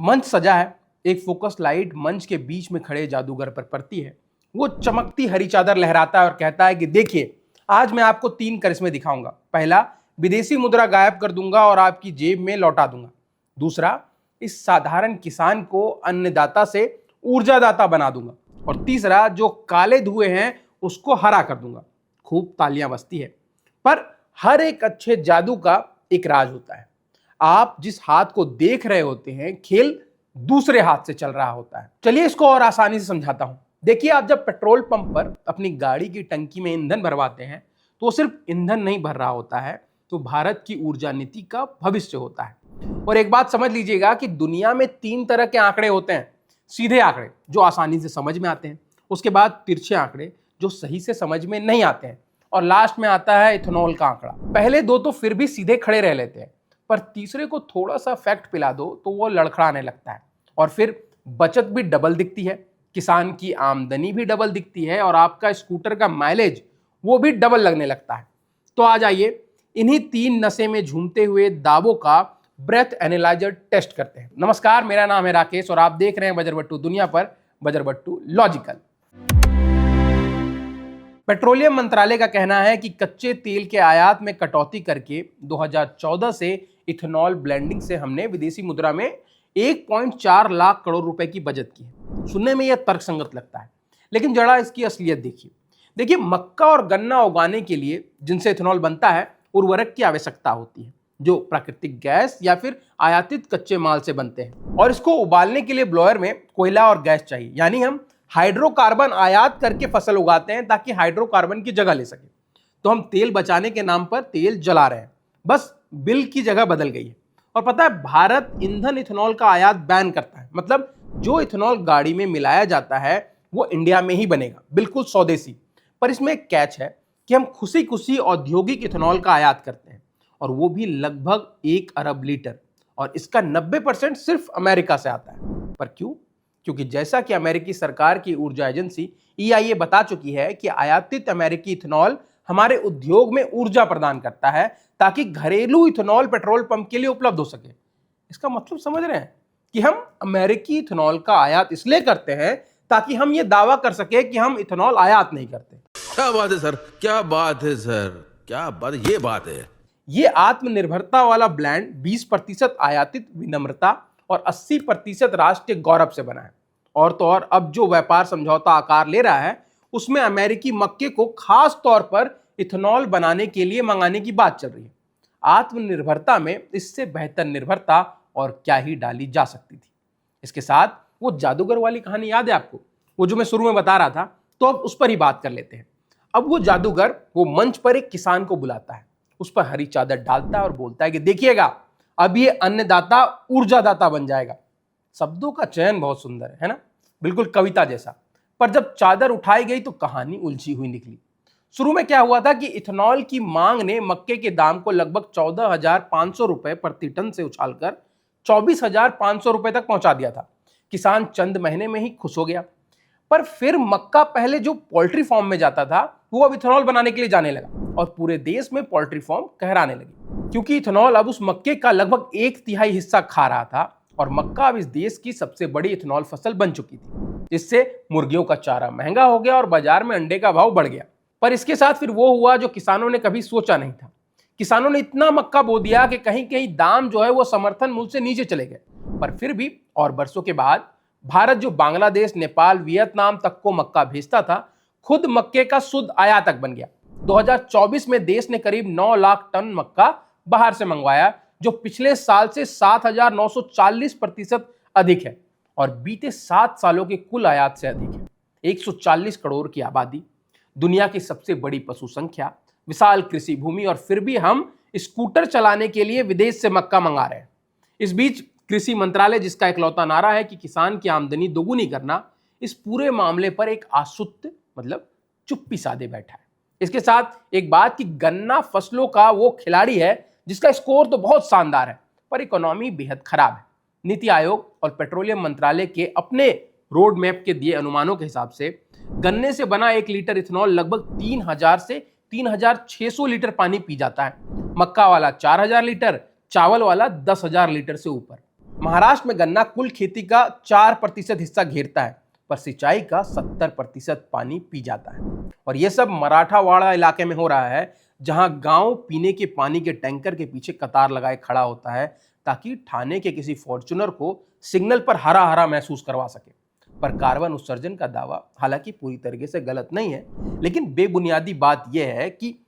मंच सजा है, एक फोकस लाइट मंच के बीच में खड़े जादूगर पर पड़ती है। वो चमकती हरी चादर लहराता है और कहता है कि देखिए, आज मैं आपको 3 करिश्मे दिखाऊंगा। पहला, विदेशी मुद्रा गायब कर दूंगा और आपकी जेब में लौटा दूंगा। दूसरा, इस साधारण किसान को अन्नदाता से ऊर्जादाता बना दूंगा। और तीसरा, जो काले धुएं हैं उसको हरा कर दूंगा। खूब तालियां बजती है। पर हर एक अच्छे जादू का एक राज होता है। आप जिस हाथ को देख रहे होते हैं, खेल दूसरे हाथ से चल रहा होता है। चलिए इसको और आसानी से समझाता हूं। देखिए, आप जब पेट्रोल पंप पर अपनी गाड़ी की टंकी में ईंधन भरवाते हैं तो वो सिर्फ ईंधन नहीं भर रहा होता है, तो भारत की ऊर्जा नीति का भविष्य होता है। और एक बात समझ लीजिएगा कि दुनिया में 3 तरह के आंकड़े होते हैं। सीधे आंकड़े जो आसानी से समझ में आते हैं, उसके बाद तिरछे आंकड़े जो सही से समझ में नहीं आते हैं, और लास्ट में आता है इथेनॉल का आंकड़ा। पहले दो तो फिर भी सीधे खड़े रह लेते हैं, पर तीसरे को थोड़ा सा फैक्ट पिला दो तो वो लड़खड़ाने लगता है। और फिर बचत भी डबल दिखती है, किसान की आमदनी भी डबल दिखती है, और आपका स्कूटर का माइलेज वो भी डबल लगने लगता है। तो आ जाइए, इन्हीं 3 नशे में झूमते हुए दावों का ब्रेथ एनालाइजर टेस्ट करते हैं। नमस्कार, मेरा नाम है राकेश और आप देख रहे हैं बजरबट्टू दुनिया पर बजरबट्टू लॉजिकल। पेट्रोलियम मंत्रालय का कहना है कि कच्चे तेल के आयात में कटौती करके 2014 से इथेनॉल ब्लेंडिंग से हमने विदेशी मुद्रा में 1.4 लाख करोड़ रुपए की बचत की है। सुनने में यह तर्कसंगत लगता है, लेकिन जरा इसकी असलियत देखिए, मक्का और गन्ना उगाने के लिए जिनसे इथेनॉल बनता है, उर्वरक की आवश्यकता होती है जो प्राकृतिक गैस या फिर आयातित कच्चे माल से बनते हैं। और इसको उबालने के लिए ब्लोअर में कोयला और गैस चाहिए, यानी हम हाइड्रोकार्बन आयात करके फसल उगाते हैं ताकि हाइड्रोकार्बन की जगह ले सके। तो हम तेल बचाने के नाम पर तेल जला रहे हैं, बस बिल की जगह बदल गई है। और पता है, भारत ईंधन इथेनॉल का आयात बैन करता है, मतलब जो इथेनॉल गाड़ी में मिलाया जाता है वो इंडिया में ही बनेगा, बिल्कुल स्वदेशी। पर इसमें एक कैच है कि हम खुशी खुशी औद्योगिक इथेनॉल का आयात करते हैं, और वो भी लगभग 1 अरब लीटर, और इसका 90% सिर्फ अमेरिका से आता है। पर क्यों? क्योंकि जैसा कि अमेरिकी सरकार की ऊर्जा एजेंसी EIA बता चुकी है कि आयातित अमेरिकी इथेनॉल हमारे उद्योग में ऊर्जा प्रदान करता है ताकि घरेलू इथेनॉल पेट्रोल पंप के लिए उपलब्ध हो सके। इसका मतलब समझ रहे हैं कि हम अमेरिकी इथेनॉल का आयात इसलिए करते हैं ताकि हम ये दावा कर सके कि हम इथेनॉल आयात नहीं करते। क्या बात है सर, क्या बात है सर, क्या बात, ये बात है। ये आत्मनिर्भरता वाला ब्रांड 20% आयातित विनम्रता और 80% राष्ट्रीय गौरव से बना है। और तो और अब जो व्यापार समझौता आकार ले रहा है, उसमें अमेरिकी मक्के को खास तौर पर इथेनॉल बनाने के लिए मंगाने की बात चल रही है। आत्मनिर्भरता में इससे बेहतर निर्भरता और क्या ही डाली जा सकती थी। इसके साथ वो जादूगर वाली कहानी याद है आपको, वो जो मैं शुरू में बता रहा था, तो अब उस पर ही बात कर लेते हैं। अब वो जादूगर वो मंच पर एक किसान को बुलाता है, उस पर हरी चादर डालता है और बोलता है कि देखिएगा, अब ये अन्नदाता ऊर्जादाता बन जाएगा। शब्दों का चयन बहुत सुंदर है ना, बिल्कुल कविता जैसा। पर जब चादर उठाई गई तो कहानी उलझी हुई निकली। शुरू में क्या हुआ था कि इथेनॉल की मांग ने मक्के के दाम को लगभग 14,500 रुपए प्रति टन से उछालकर 24,500 रुपए तक पहुंचा दिया था। किसान चंद महीने में ही खुश हो गया। पर फिर मक्का पहले जो पोल्ट्री फार्म में जाता था, वो अब इथेनॉल बनाने के लिए जाने लगा, और पूरे देश में पोल्ट्री फार्म कहराने लगी, क्योंकि इथेनॉल अब उस मक्के का लगभग 1/3 हिस्सा खा रहा था। और मक्का अब इस देश की सबसे बड़ी इथेनॉल फसल बन चुकी थी, जिससे मुर्गियों का चारा महंगा हो गया और बाजार में अंडे का भाव बढ़ गया। पर इसके साथ फिर वो हुआ जो किसानों ने कभी सोचा नहीं था। किसानों ने इतना मक्का बो दिया कि कहीं कहीं दाम जो है वो समर्थन मूल्य से नीचे चले गए। पर फिर भी और बरसों के बाद भारत, जो बांग्लादेश, नेपाल, वियतनाम तक को मक्का भेजता था, खुद मक्के का शुद्ध आयातक बन गया। 2024 में देश ने करीब 9 लाख टन मक्का बाहर से मंगवाया, जो पिछले साल से 7,940% अधिक है, और बीते 7 सालों के कुल आयात से अधिक है। 140 करोड़ की आबादी, दुनिया की सबसे बड़ी पशु संख्या, विशाल कृषि भूमि, और फिर भी हम स्कूटर चलाने के लिए विदेश से मक्का मंगा रहे हैं। इस बीच कृषि मंत्रालय, जिसका इकलौता नारा है कि किसान की आमदनी दोगुनी करना, इस पूरे मामले पर एक आसुत मतलब चुप्पी साधे बैठा है। इसके साथ एक बात कि गन्ना फसलों का वो खिलाड़ी है जिसका स्कोर तो बहुत शानदार है, पर इकोनॉमी बेहद खराब है। नीति आयोग और पेट्रोलियम मंत्रालय के अपने रोड मैप के दिए अनुमानों के हिसाब से गन्ने से बना 1 लीटर इथेनॉल लगभग 3,000 से 3,600 लीटर पानी पी जाता है। मक्का वाला 4,000 लीटर, चावल वाला 10,000 लीटर से ऊपर। महाराष्ट्र में गन्ना कुल खेती का 4% हिस्सा घेरता है, पर सिंचाई का 70% पानी पी जाता है। और यह सब मराठावाड़ा इलाके में हो रहा है, जहां गांव पीने के पानी के टैंकर के पीछे कतार लगाए खड़ा होता है ताकि ठाणे के किसी फॉर्च्यूनर को सिग्नल पर हरा हरा महसूस करवा सके। पर कार्बन उत्सर्जन का दावा हालांकि पूरी तरीके से गलत नहीं है, लेकिन बेबुनियादी बात यह है कि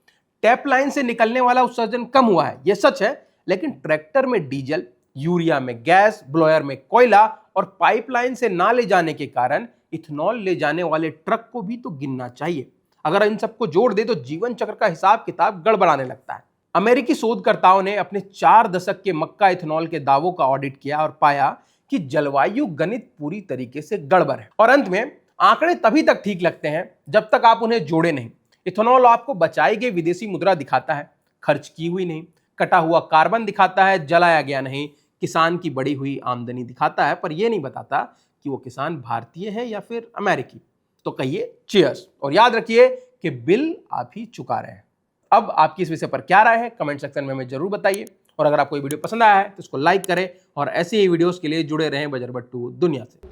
टैप लाइन से निकलने वाला उत्सर्जन कम हुआ है, यह सच है, लेकिन ट्रैक्टर में डीजल, यूरिया में गैस, ब्लोअर में कोयला और पाइपलाइन से ना ले जाने के कारण इथेनॉल ले जाने वाले ट्रक को भी तो गिनना चाहिए। अगर इन सबको जोड़ दे तो जीवन चक्र का हिसाब किताब गड़बड़ाने लगता है। अमेरिकी शोधकर्ताओं ने अपने 4 दशक के मक्का इथेनॉल के दावों का ऑडिट किया और पाया कि जलवायु गणित पूरी तरीके से गड़बड़ है। और अंत में आंकड़े तभी तक ठीक लगते हैं जब तक आप उन्हें जोड़े नहीं। इथेनॉल आपको बचाई गई विदेशी मुद्रा दिखाता है, खर्च की हुई नहीं, कटा हुआ कार्बन दिखाता है, जलाया गया नहीं, किसान की बढ़ी हुई आमदनी दिखाता है, पर यह नहीं बताता कि वो किसान भारतीय है या फिर अमेरिकी। तो कहिए चीयर्स, और याद रखिए कि बिल आप ही चुका रहे हैं। अब आपकी इस विषय पर क्या राय है कमेंट सेक्शन में हमें जरूर बताइए, और अगर आपको ये वीडियो पसंद आया है तो इसको लाइक करें और ऐसे ही वीडियोस के लिए जुड़े रहें बजरबट्टू दुनिया से।